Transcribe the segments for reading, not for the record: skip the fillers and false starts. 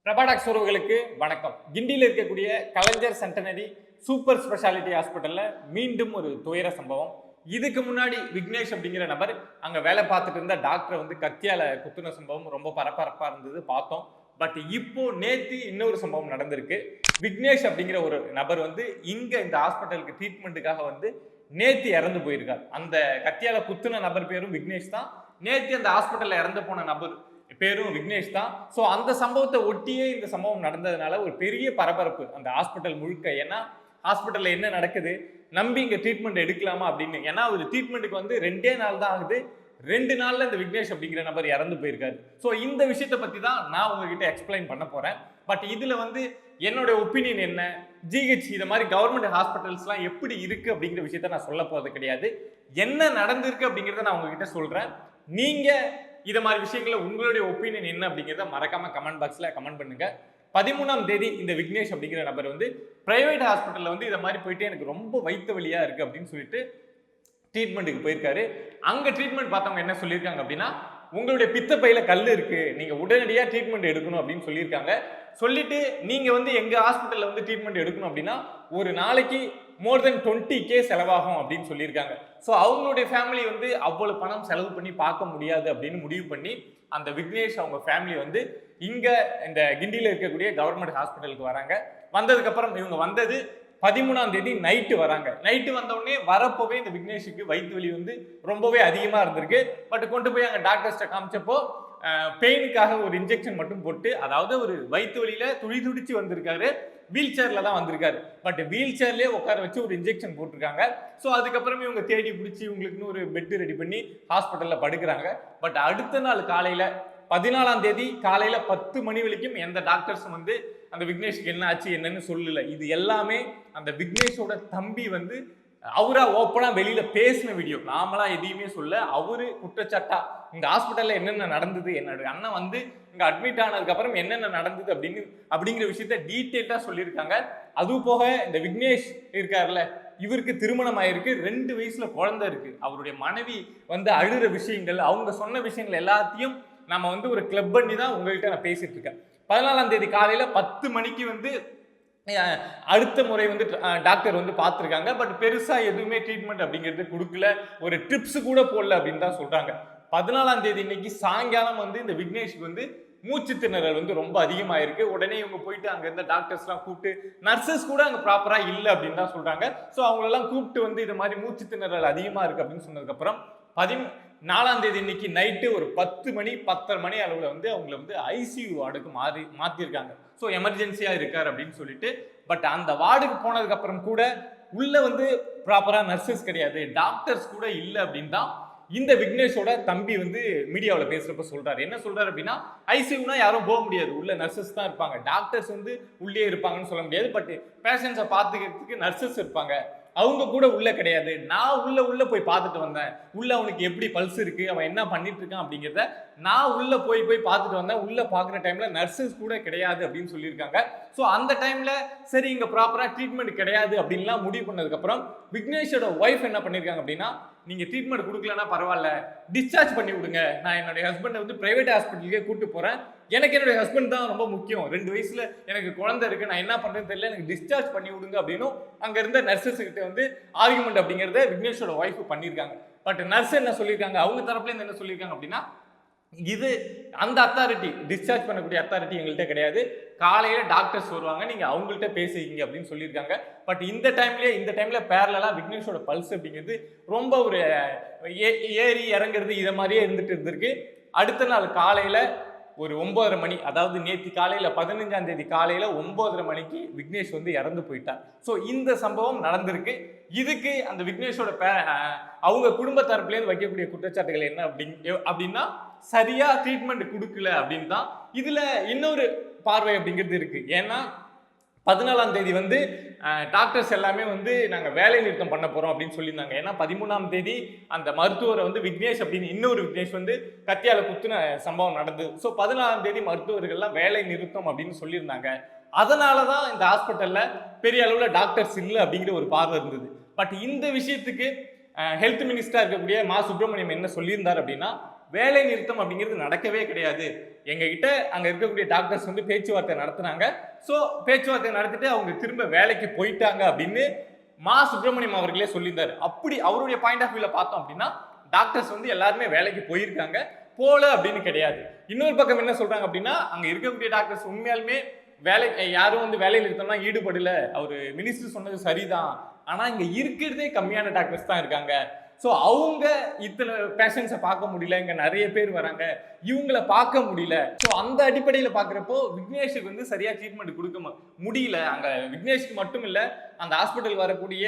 பிரபாடாக்ஸ் உறவுகளுக்கு வணக்கம். கிண்டியில் இருக்கக்கூடிய கலைஞர் சென்டனரி சூப்பர் ஸ்பெஷாலிட்டி ஹாஸ்பிட்டல்ல மீண்டும் ஒரு துயர சம்பவம். இதுக்கு முன்னாடி விக்னேஷ் அப்படிங்கிற நபர் அங்க வேலை பார்த்துட்டு இருந்த டாக்டரை கத்தியால குத்துன சம்பவம் ரொம்ப பரபரப்பா இருந்தது, பார்த்தோம். பட் இப்போ நேத்து இன்னொரு சம்பவம் நடந்திருக்கு. விக்னேஷ் அப்படிங்கிற ஒரு நபர் இங்க இந்த ஹாஸ்பிட்டலுக்கு ட்ரீட்மெண்ட்டுக்காக நேத்து இறந்து போயிருக்கார். அந்த கத்தியால குத்துன நபர் பேரும் விக்னேஷ் தான். நேத்து அந்த ஹாஸ்பிட்டல்ல இறந்து போன நபர் பேரும் விக்னேஷ் தான். ஸோ அந்த சம்பவத்தை ஒட்டியே இந்த சம்பவம் நடந்ததுனால ஒரு பெரிய பரபரப்பு அந்த ஹாஸ்பிட்டல் முழுக்க. ஏன்னா ஹாஸ்பிட்டல்ல என்ன நடக்குது, நம்பி இங்க ட்ரீட்மெண்ட் எடுக்கலாமா அப்படின்னு. ஏன்னா ஒரு ட்ரீட்மெண்ட்டுக்கு 2 நாள் தான் ஆகுது. 2 நாள்ல இந்த விக்னேஷ் அப்படிங்கிற நபர் இறந்து போயிருக்காரு. ஸோ இந்த விஷயத்தை பத்தி தான் நான் உங்ககிட்ட எக்ஸ்பிளைன் பண்ண போறேன். பட் இதுல என்னோட ஒப்பீனியன் என்ன, ஜிஹெச் இந்த மாதிரி கவர்மெண்ட் ஹாஸ்பிட்டல்ஸ்லாம் எப்படி இருக்கு அப்படிங்கிற விஷயத்த நான் சொல்ல போறது கிடையாது. என்ன நடந்திருக்கு அப்படிங்கிறத நான் உங்ககிட்ட சொல்றேன். நீங்க இத மாதிரி விஷயங்கள உங்களுடைய ஒப்பீனியன் என்ன அப்படிங்கிறத மறக்காம கமெண்ட் பாக்ஸ்ல கமெண்ட் பண்ணுங்க. 13ஆம் தேதி இந்த விக்னேஷ் அப்படிங்கிற நபர் பிரைவேட் ஹாஸ்பிட்டல்ல இத மாதிரி போயிட்டு எனக்கு ரொம்ப வயிற்று வலியா இருக்கு அப்படின்னு சொல்லிட்டு ட்ரீட்மெண்ட்டுக்கு போயிருக்காரு. அங்க ட்ரீட்மெண்ட் பார்த்தவங்க என்ன சொல்லியிருக்காங்க அப்படின்னா, உங்களுடைய பித்தப்பையில கல் இருக்கு, நீங்க உடனடியா ட்ரீட்மெண்ட் எடுக்கணும் அப்படின்னு சொல்லியிருக்காங்க. சொல்லிட்டு நீங்க எங்க ஹாஸ்பிட்டல்ல ட்ரீட்மெண்ட் எடுக்கணும் அப்படின்னா ஒரு நாளைக்கு மோர் தென் 20K செலவாகும் அப்படின்னு சொல்லியிருக்காங்க. ஸோ அவங்களுடைய ஃபேமிலி அவ்வளவு பணம் செலவு பண்ணி பார்க்க முடியாது அப்படின்னு முடிவு பண்ணி அந்த விக்னேஷ் அவங்க ஃபேமிலி இங்க இந்த கிண்டியில இருக்கக்கூடிய கவர்மெண்ட் ஹாஸ்பிட்டலுக்கு வராங்க. வந்ததுக்கு அப்புறம் இவங்க வந்தது 13ஆம் தேதி நைட்டு வராங்க. நைட்டு வந்த உடனே வரப்போவே இந்த விக்னேஷுக்கு வயிற்று வலி ரொம்பவே அதிகமா இருந்திருக்கு. பட் கொண்டு போய் அங்க டாக்டர்ஸ்ட காமிச்சப்போ பெயினுக்காக ஒரு இன்ஜெக்ஷன் மட்டும் போட்டு, அதாவது ஒரு வயிற்று வலியில துடிச்சு வந்திருக்காரு. வீல் சேர்ல தான் வந்திருக்காரு. பட் வீல் சேர்லயே உட்கார வச்சு ஒரு இன்ஜெக்ஷன் போட்டிருக்காங்க. ஸோ அதுக்கப்புறமே இவங்க தேடி பிடிச்சி இவங்களுக்குன்னு ஒரு பெட் ரெடி பண்ணி ஹாஸ்பிட்டல்ல படுக்கிறாங்க. பட் அடுத்த நாள் காலையில 14ஆம் தேதி காலையில 10 மணி வரைக்கும் எந்த டாக்டர்ஸும் அந்த விக்னேஷ்க்கு என்ன ஆச்சு என்னன்னு சொல்லல. இது எல்லாமே அந்த விக்னேஷோட தம்பி அவரா ஓப்பனா வெளியில பேசின வீடியோ. நாமளா எதையுமே சொல்ல, அவரு குற்றச்சாட்டா இந்த ஹாஸ்பிட்டல்ல என்னென்ன நடந்தது, என்னோட அண்ணன் இங்க அட்மிட் ஆனதுக்கு அப்புறம் என்னென்ன நடந்தது அப்படிங்கிற விஷயத்த டீட்டெயிலா சொல்லியிருக்காங்க. அது போக இந்த விக்னேஷ் இருக்காருல்ல, இவருக்கு திருமணம் ஆயிருக்கு, 2 வயசுல குழந்தை இருக்கு. அவருடைய மனைவி அழுற விஷயங்கள், அவங்க சொன்ன விஷயங்கள் எல்லாத்தையும் நம்ம ஒரு கிளப் பண்ணி தான் உங்ககிட்ட நான் பேசிட்டு இருக்கேன். 14ஆம் தேதி காலையில 10 மணிக்கு அடுத்த முறை டாக்டர் பார்த்துருக்காங்க. பட் பெருசா எதுவுமே ட்ரீட்மெண்ட் அப்படிங்கிறது கொடுக்கல, ஒரு ட்ரிப்ஸ் கூட போடல அப்படின்னு தான் சொல்றாங்க. 14ஆம் தேதி இன்னைக்கு சாயங்காலம் இந்த விக்னேஷ்க்கு மூச்சு திணறல் ரொம்ப அதிகமாயிருக்கு. உடனே இவங்க போயிட்டு அங்க இருந்த டாக்டர்ஸ்லாம் கூப்பிட்டு, நர்சஸ் கூட அங்க ப்ராப்பரா இல்லை அப்படின்னு தான் சொல்றாங்க. ஸோ அவங்களெல்லாம் கூப்பிட்டு இது மாதிரி மூச்சு திணறல் அதிகமா இருக்கு அப்படின்னு சொன்னதுக்கு அப்புறம் 14ஆம் தேதி இன்னைக்கு நைட்டு ஒரு 10 மணி 10:30 மணி அளவுல அவங்கள ஐசியூ வார்டுக்கு மாத்திருக்காங்க. ஸோ எமர்ஜென்சியா இருக்காரு அப்படின்னு சொல்லிட்டு. பட் அந்த வார்டுக்கு போனதுக்கு அப்புறம் கூட உள்ள ப்ராப்பரா நர்சஸ் கிடையாது, டாக்டர்ஸ் கூட இல்லை அப்படின்னு தான் இந்த விக்னேஷோட தம்பி மீடியாவில் பேசுறப்ப சொல்றாரு. என்ன சொல்றாரு அப்படின்னா, ஐசியூனா யாரும் போக முடியாது, உள்ள நர்சஸ் தான் இருப்பாங்க, டாக்டர்ஸ் உள்ளே இருப்பாங்கன்னு சொல்ல முடியாது. பட் பேஷண்ட்ஸை பார்த்துக்கிறதுக்கு நர்சஸ் இருப்பாங்க, அவங்க கூட உள்ள கிடையாது. நான் உள்ள போய் பார்த்துட்டு வந்தேன், உள்ள அவனுக்கு எப்படி பல்ஸ் இருக்கு, அவன் என்ன பண்ணிட்டு இருக்கான் அப்படிங்கிறத நான் உள்ள போய் பார்த்துட்டு வந்தேன். உள்ள பார்க்குற டைம்ல நர்சஸ் கூட கிடையாது அப்படின்னு சொல்லியிருக்காங்க. ஸோ அந்த டைம்ல சரி இங்க ப்ராப்பரா ட்ரீட்மெண்ட் கிடையாது அப்படின்லாம் முடிவு பண்ணதுக்கு அப்புறம் விக்னேஷோட ஒய்ஃப் என்ன பண்ணிருக்காங்க அப்படின்னா, நீங்க ட்ரீட்மெண்ட் கொடுக்கலன்னா பரவாயில்ல, டிஸ்சார்ஜ் பண்ணி விடுங்க, நான் என்னுடைய ஹஸ்பண்டை பிரைவேட் ஹாஸ்பிட்டலுக்கே கூப்பிட்டு போறேன், எனக்கு என்னுடைய ஹஸ்பண்ட் தான் ரொம்ப முக்கியம், 2 வயசுல எனக்கு குழந்தை இருக்கு, நான் என்ன பண்றேன்னு தெரியல, எனக்கு டிஸ்சார்ஜ் பண்ணி விடுங்க அப்படின்னு அங்க இருந்த நர்சஸ் கிட்ட ஆர்குமெண்ட் அப்படிங்கறத விக்னேஷோட ஒய்ஃப் பண்ணிருக்காங்க. பட் நர்ஸ் என்ன சொல்லியிருக்காங்க, அவங்க தரப்புல இருந்து என்ன சொல்லியிருக்காங்க அப்படின்னா, இது அந்த அத்தாரிட்டி, டிஸ்சார்ஜ் பண்ணக்கூடிய அத்தாரிட்டி எங்கள்கிட்ட கிடையாது, காலையில டாக்டர்ஸ் வருவாங்க, நீங்க அவங்கள்ட்ட பேசிக்கிங்க அப்படின்னு சொல்லியிருக்காங்க. பட் இந்த டைம்ல பேரலா விக்னேஷோட பல்ஸ் அப்படிங்கிறது ரொம்ப ஒரு ஏறி இறங்குறது இதை மாதிரியே இருந்திருக்கு. அடுத்த நாள் காலையில ஒரு 9:30 மணி, அதாவது நேற்று காலையில 15ஆம் தேதி காலையில 9:30 மணிக்கு விக்னேஷ் இறந்து போயிட்டார். ஸோ இந்த சம்பவம் நடந்திருக்கு. இதுக்கு அந்த விக்னேஷோட அவங்க குடும்ப தரப்புலேருந்து வைக்கக்கூடிய குற்றச்சாட்டுகள் என்ன அப்படின்னா, சரியா ட்ரீட்மெண்ட் கொடுக்கல அப்படின்னு தான். இதுல இன்னொரு பார்வை அப்படிங்கிறது இருக்கு. ஏன்னா 14ஆம் தேதி டாக்டர்ஸ் எல்லாமே நாங்க வேலை நிறுத்தம் பண்ண போறோம் அப்படின்னு சொல்லியிருந்தாங்க. ஏன்னா 13ஆம் தேதி அந்த மருத்துவரை விக்னேஷ் அப்படின்னு இன்னொரு விக்னேஷ் கத்தியால குத்துன சம்பவம் நடந்தது. ஸோ 14ஆம் தேதி மருத்துவர்கள்லாம் வேலை நிறுத்தம் அப்படின்னு சொல்லியிருந்தாங்க. அதனாலதான் இந்த ஹாஸ்பிட்டல்ல பெரிய அளவுல டாக்டர்ஸ் இல்லை அப்படிங்கிற ஒரு பார்வை இருந்தது. பட் இந்த விஷயத்துக்கு ஹெல்த் மினிஸ்டரா இருக்கக்கூடிய மா சுப்பிரமணியம் என்ன சொல்லியிருந்தார் அப்படின்னா, வேலை நிறுத்தம் அப்படிங்கிறது நடக்கவே கிடையாது. எங்ககிட்ட அங்க இருக்கக்கூடிய டாக்டர்ஸ் வந்து பேச்சுவார்த்தை நடத்துனாங்க. ஸோ பேச்சுவார்த்தை நடத்திட்டு அவங்க திரும்ப வேலைக்கு போயிட்டாங்க அப்படின்னு மா சுப்பிரமணியம் அவர்களே சொல்லியிருந்தாரு. அப்படி அவருடைய பாயிண்ட் ஆஃப் வியூல பார்த்தோம் அப்படின்னா டாக்டர்ஸ் வந்து எல்லாருமே வேலைக்கு போயிருக்காங்க, போல அப்படின்னு கிடையாது. இன்னொரு பக்கம் என்ன சொல்றாங்க அப்படின்னா அங்க இருக்கக்கூடிய டாக்டர்ஸ் உண்மையாலுமே யாரும் வந்து வேலையில் இருக்கோம்னா ஈடுபடல, அவரு மினிஸ்டர் சொன்னது சரிதான், ஆனா இங்க இருக்கிறதே கம்மியான டாக்டர்ஸ் தான் இருக்காங்க. ஸோ அவங்க இத்தனை பேஷண்ட்ஸை பார்க்க முடியல, இங்க நிறைய பேர் வராங்க, இவங்களை பார்க்க முடியல. ஸோ அந்த அடிப்படையில் பார்க்குறப்போ விக்னேஷுக்கு வந்து சரியா ட்ரீட்மெண்ட் கொடுக்க முடியல. அங்கே விக்னேஷ்க்கு மட்டும் இல்லை, அந்த ஹாஸ்பிட்டல் வரக்கூடிய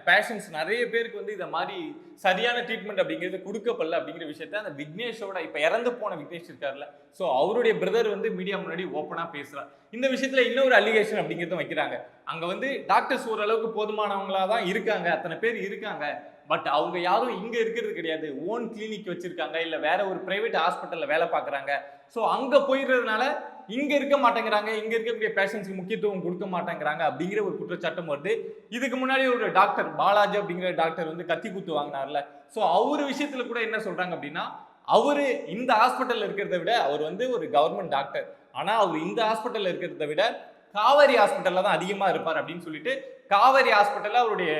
பேஷண்ட்ஸ் நிறைய பேருக்கு வந்து இதை மாதிரி சரியான ட்ரீட்மெண்ட் அப்படிங்கிறது கொடுக்கப்படல அப்படிங்கிற விஷயத்த அந்த விக்னேஷோட இப்போ இறந்து போன விக்னேஷ் இருக்கார்ல, ஸோ அவருடைய பிரதர் வந்து மீடியா முன்னாடி ஓப்பனாக பேசுகிறார். இந்த விஷயத்துல இன்னொரு அலிகேஷன் அப்படிங்கிறத வைக்கிறாங்க. அங்க வந்து டாக்டர்ஸ் ஓரளவுக்கு போதுமானவங்களா தான் இருக்காங்க, அத்தனை பேர் இருக்காங்க, பட் அவங்க யாரும் இங்க இருக்கிறது கிடையாது, ஓன் கிளினிக் வச்சிருக்காங்க, இல்ல வேற ஒரு பிரைவேட் ஹாஸ்பிட்டல்ல வேலை பார்க்குறாங்க. ஸோ அங்க போயிடுறதுனால இங்க இருக்க மாட்டேங்கிறாங்க, இங்க இருக்கக்கூடிய பேஷண்ட்ஸ்க்கு முக்கியத்துவம் கொடுக்க மாட்டேங்கிறாங்க அப்படிங்கிற ஒரு குற்றச்சாட்டம் வருது. இதுக்கு முன்னாடி ஒரு டாக்டர் பாலாஜி அப்படிங்கிற டாக்டர் வந்து கத்தி குத்து வாங்கினார்ல, ஸோ அவரு விஷயத்துல கூட என்ன சொல்றாங்க அப்படின்னா அவரு இந்த ஹாஸ்பிட்டல்ல இருக்கிறத விட அவர் வந்து ஒரு கவர்மெண்ட் டாக்டர், ஆனா அவர் இந்த ஹாஸ்பிட்டல்ல இருக்கிறத விட காவேரி ஹாஸ்பிட்டல்ல தான் அதிகமா இருப்பார் அப்படின்னு சொல்லிட்டு காவேரி ஹாஸ்பிட்டல்ல அவருடைய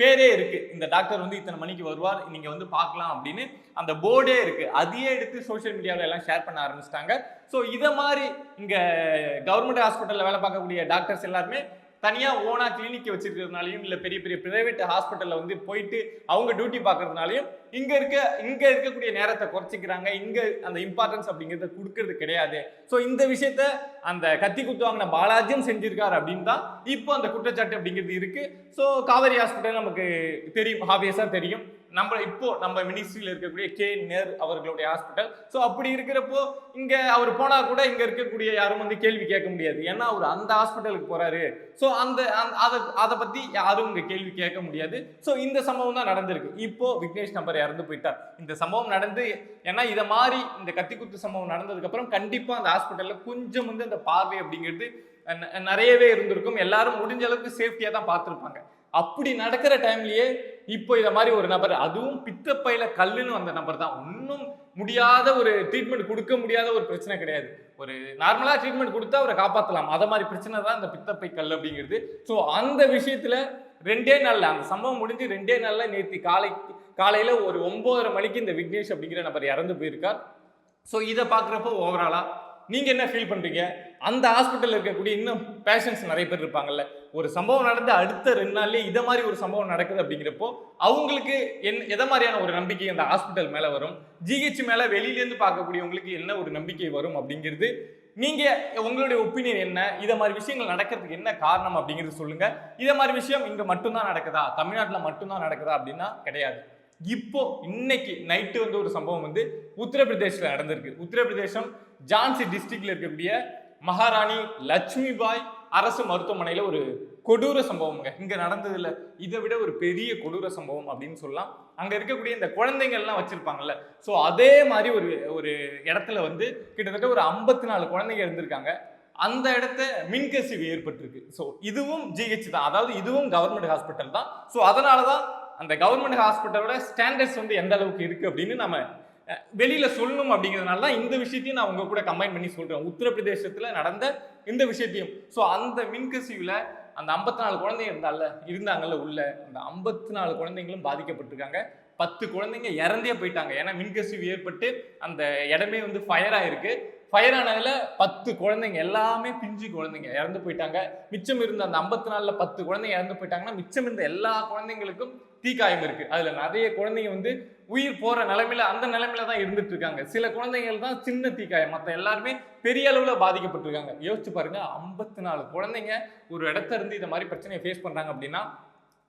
பேரே இருக்கு, இந்த டாக்டர் வந்து இத்தனை மணிக்கு வருவார், நீங்க வந்து பார்க்கலாம் அப்படின்னு அந்த போர்டே இருக்கு. அதையே எடுத்து சோசியல் மீடியாவில எல்லாம் ஷேர் பண்ண ஆரம்பிச்சிட்டாங்க. ஸோ இதை மாதிரி இங்க கவர்மெண்ட் ஹாஸ்பிட்டல்ல வேலை பார்க்கக்கூடிய டாக்டர்ஸ் எல்லாருமே தனியா ஓனா கிளினிக் வச்சிருக்கிறதுனாலையும் இல்ல பெரிய பெரிய பிரைவேட் ஹாஸ்பிட்டல்ல வந்து போயிட்டு அவங்க டியூட்டி பார்க்கறதுனாலையும் இங்க இருக்கக்கூடிய நேரத்தை குறைச்சிக்கிறாங்க, இங்க அந்த இம்பார்ட்டன்ஸ் அப்படிங்கிறத கொடுக்கறது கிடையாது. ஸோ இந்த விஷயத்த அந்த கத்தி குத்து வாங்கின பாலாஜியும் செஞ்சிருக்காரு அப்படின்னு தான் இப்போ அந்த குற்றச்சாட்டு அப்படிங்கிறது இருக்கு. ஸோ காவேரி ஹாஸ்பிட்டல் நமக்கு தெரியும், ஆப்வியஸா தெரியும், நம்ம மினிஸ்ட்ரியில் இருக்கக்கூடிய கே நேரு அவர்களுடைய ஹாஸ்பிட்டல். ஸோ அப்படி இருக்கிறப்போ இங்க அவர் போனா கூட இங்க இருக்கக்கூடிய யாரும் வந்து கேள்வி கேட்க முடியாது, ஏன்னா அவர் அந்த ஹாஸ்பிட்டலுக்கு போறாரு. ஸோ அதை பத்தி யாரும் இங்க கேள்வி கேட்க முடியாது. ஸோ இந்த சம்பவம் தான் நடந்திருக்கு. இப்போ விக்னேஷ் நம்பர் இறந்து போயிட்டார். இந்த சம்பவம் நடந்து, ஏன்னா இதை மாதிரி இந்த கத்திக்குத்து சம்பவம் நடந்ததுக்கு அப்புறம் கண்டிப்பா அந்த ஹாஸ்பிட்டல்ல கொஞ்சம் வந்து அந்த பார்வை அப்படிங்கிறது நிறையவே இருந்திருக்கும். எல்லாரும் முடிஞ்ச அளவுக்கு சேஃப்டியா தான் பார்த்துருப்பாங்க. அப்படி நடக்கிற டைம்லயே இப்போ இதை மாதிரி ஒரு நபர், அதுவும் பித்தப்பையில கல்லுன்னு வந்த நபர் தான், ஒன்றும் முடியாத ஒரு ட்ரீட்மெண்ட் கொடுக்க முடியாத ஒரு பிரச்சனை கிடையாது, ஒரு நார்மலா ட்ரீட்மெண்ட் கொடுத்தா அவரை காப்பாற்றலாம், அதை மாதிரி பிரச்சனை தான் இந்த பித்தப்பை கல் அப்படிங்கிறது. ஸோ அந்த விஷயத்துல 2 நாள்ல அந்த சம்பவம் முடிஞ்சு 2 நாள்ல நேற்று காலையில ஒரு 9:30 மணிக்கு இந்த விக்னேஷ் அப்படிங்கிற நபர் இறந்து போயிருக்கார். ஸோ இதை பார்க்குறப்போ ஓவராலா நீங்க என்ன ஃபீல் பண்றீங்க? அந்த ஹாஸ்பிட்டல்ல இருக்கக்கூடிய இன்னும் பேஷண்ட்ஸ் நிறைய பேர் இருப்பாங்கல்ல, ஒரு சம்பவம் நடந்து அடுத்த 2 நாள்லயே இதை மாதிரி ஒரு சம்பவம் நடக்குது அப்படிங்கிறப்போ அவங்களுக்கு எதை மாதிரியான ஒரு நம்பிக்கை அந்த ஹாஸ்பிட்டல் மேல வரும், ஜிஹெச் மேல வெளியிலேருந்து பார்க்கக்கூடியவங்களுக்கு என்ன ஒரு நம்பிக்கை வரும் அப்படிங்கிறது நீங்க உங்களுடைய ஒப்பீனியன் என்ன? இதை மாதிரி விஷயங்கள் நடக்கிறதுக்கு என்ன காரணம் அப்படிங்கிறது சொல்லுங்க. இதை மாதிரி விஷயம் இங்க மட்டும்தான் நடக்குதா, தமிழ்நாட்டில் மட்டும்தான் நடக்குதா அப்படின்னா கிடையாது. இப்போ இன்னைக்கு நைட்டு வந்து ஒரு சம்பவம் வந்து உத்தரப்பிரதேசத்தில் நடந்திருக்கு. உத்தரப்பிரதேசம் ஜான்சி டிஸ்ட்ரிக்ட்ல இருக்கக்கூடிய மகாராணி லட்சுமிபாய் அரசு மருத்துவமனையில ஒரு கொடூர சம்பவம்ங்க இங்க நடந்ததுல இதை விட ஒரு பெரிய கொடூர சம்பவம் அப்படின்னு சொல்லலாம். அங்க இருக்கக்கூடிய இந்த குழந்தைகள் எல்லாம் வச்சிருப்பாங்கல்ல, ஸோ அதே மாதிரி ஒரு இடத்துல வந்து கிட்டத்தட்ட ஒரு 54 குழந்தைங்க இருந்திருக்காங்க. அந்த இடத்த மின்கசிவு ஏற்பட்டிருக்கு. ஸோ இதுவும் ஜிஹெச் தான், அதாவது இதுவும் கவர்மெண்ட் ஹாஸ்பிட்டல் தான். ஸோ அதனாலதான் அந்த கவர்மெண்ட் ஹாஸ்பிட்டலோட ஸ்டாண்டர்ட்ஸ் வந்து எந்த அளவுக்கு இருக்கு அப்படின்னு நம்ம வெளியில சொல்லணும் அப்படிங்கிறதுனால தான் இந்த விஷயத்தையும் நான் உங்க கூட கம்பைன் பண்ணி சொல்றேன், உத்தரப்பிரதேசத்துல நடந்த இந்த விஷயத்தையும். ஸோ அந்த மின்கசிவுல அந்த 54 குழந்தைங்க இருந்தாங்கல்ல உள்ள, அந்த 54 குழந்தைங்களும் பாதிக்கப்பட்டிருக்காங்க. 10 குழந்தைங்க இறந்தே போயிட்டாங்க, ஏன்னா மின்கசிவு ஏற்பட்டு அந்த இடமே வந்து ஃபயர் ஆயிருக்கு. ஃபயர் ஆனதுல 10 குழந்தைங்க எல்லாமே பிஞ்சு குழந்தைங்க இறந்து போயிட்டாங்க. மிச்சம் இருந்த அந்த 54ல 10 குழந்தைங்க இறந்து போயிட்டாங்கன்னா மிச்சம் இருந்த எல்லா குழந்தைங்களுக்கும் தீக்காயம் இருக்கு. அதுல நிறைய குழந்தைங்க வந்து உயிர் போற நிலைமையில அந்த நிலைமையில தான் இருந்துட்டு இருக்காங்க. சில குழந்தைகள் தான் சின்ன தீக்காயம், மற்ற எல்லாருமே பெரிய அளவுல பாதிக்கப்பட்டிருக்காங்க. யோசிச்சு பாருங்க, 54 குழந்தைங்க ஒரு இடத்துல இருந்து இந்த மாதிரி பிரச்சனையை ஃபேஸ் பண்றாங்க அப்படின்னா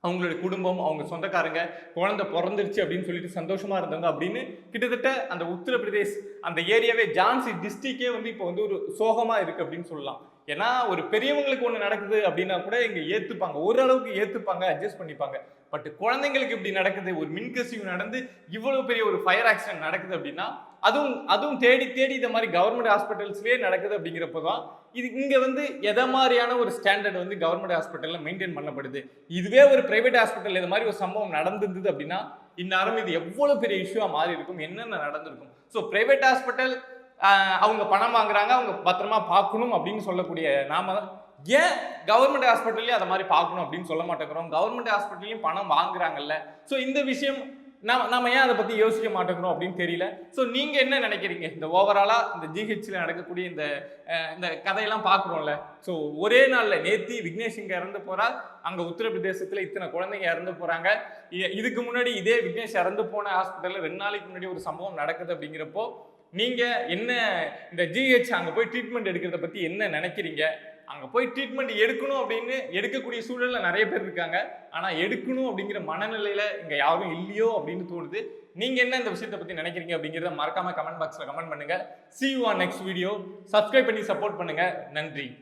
அவங்களுடைய குடும்பம், அவங்க சொந்தக்காரங்க, குழந்தை பிறந்துருச்சு அப்படின்னு சொல்லிட்டு சந்தோஷமா இருந்தாங்க அப்படின்னு கிட்டத்தட்ட அந்த உத்தரப்பிரதேஷ் அந்த ஏரியாவே ஜான்சி டிஸ்ட்ரிக்டே வந்து இப்போ வந்து ஒரு சோகமா இருக்கு அப்படின்னு சொல்லலாம். ஏன்னா ஒரு பெரியவங்களுக்கு ஒன்று நடக்குது அப்படின்னா கூட இங்க ஏத்துப்பாங்க, ஓரளவுக்கு ஏத்துப்பாங்க, அட்ஜஸ்ட் பண்ணிப்பாங்க. பட் குழந்தைங்களுக்கு இப்படி நடக்குது, ஒரு மின்கசிவு நடந்து இவ்வளவு பெரிய ஒரு ஃபயர் ஆக்சிடென்ட் நடக்குது அப்படின்னா அதுவும் தேடி இந்த மாதிரி கவர்மெண்ட் ஹாஸ்பிட்டல்ஸ்லேயே நடக்குது அப்படிங்கிறப்பதான் இது இங்க வந்து எதை மாதிரியான ஒரு ஸ்டாண்டர்ட் வந்து கவர்மெண்ட் ஹாஸ்பிட்டல்ல மெயின்டைன் பண்ணப்படுது. இதுவே ஒரு பிரைவேட் ஹாஸ்பிட்டல் இது மாதிரி ஒரு சம்பவம் நடந்திருந்தது அப்படின்னா இந்நேரம் இது எவ்வளவு பெரிய இஷ்யூவா மாறி இருக்கும், என்னென்ன நடந்திருக்கும். ஸோ பிரைவேட் ஹாஸ்பிட்டல் அவங்க பணம் வாங்குறாங்க, அவங்க பத்திரமா பார்க்கணும் அப்படின்னு சொல்லக்கூடிய நாம ஏன் கவர்மெண்ட் ஹாஸ்பிட்டல்லையும் அதை மாதிரி பார்க்கணும் அப்படின்னு சொல்ல மாட்டேங்கிறோம்? கவர்மெண்ட் ஹாஸ்பிட்டல்லையும் பணம் வாங்குறாங்கல்ல. ஸோ இந்த விஷயம் நம்ம ஏன் அதை பற்றி யோசிக்க மாட்டேங்கிறோம் அப்படின்னு தெரியல. ஸோ நீங்கள் என்ன நினைக்கிறீங்க? இந்த ஓவராலாக இந்த ஜிஹெச்சில் நடக்கக்கூடிய இந்த கதையெல்லாம் பார்க்குறோம்ல. ஸோ ஒரே நாளில் நேத்தி விக்னேஷ் இங்கே இறந்து போகிறார், அங்கே உத்தரப்பிரதேசத்தில் இத்தனை குழந்தைங்க இறந்து போகிறாங்க. இதுக்கு முன்னாடி இதே விக்னேஷ் இறந்து போன ஹாஸ்பிட்டலில் 2 நாளைக்கு முன்னாடி ஒரு சம்பவம் நடக்குது. அப்படிங்கிறப்போ நீங்கள் என்ன இந்த ஜிஹெச் அங்கே போய் ட்ரீட்மெண்ட் எடுக்கிறத பற்றி என்ன நினைக்கிறீங்க? அங்கே போய் ட்ரீட்மெண்ட் எடுக்கணும் அப்படின்னு எடுக்கக்கூடிய சூழலில் நிறைய பேர் இருக்காங்க. ஆனால் எடுக்கணும் அப்படிங்கிற மனநிலையில் இங்கே யாரும் இல்லையோ அப்படின்னு தோணுது. நீங்கள் என்ன இந்த விஷயத்தை பற்றி நினைக்கிறீங்க அப்படிங்கிறத மறக்காமல் கமெண்ட் பாக்ஸில் கமெண்ட் பண்ணுங்கள். See you on next video. Subscribe பண்ணி சப்போர்ட் பண்ணுங்கள். நன்றி.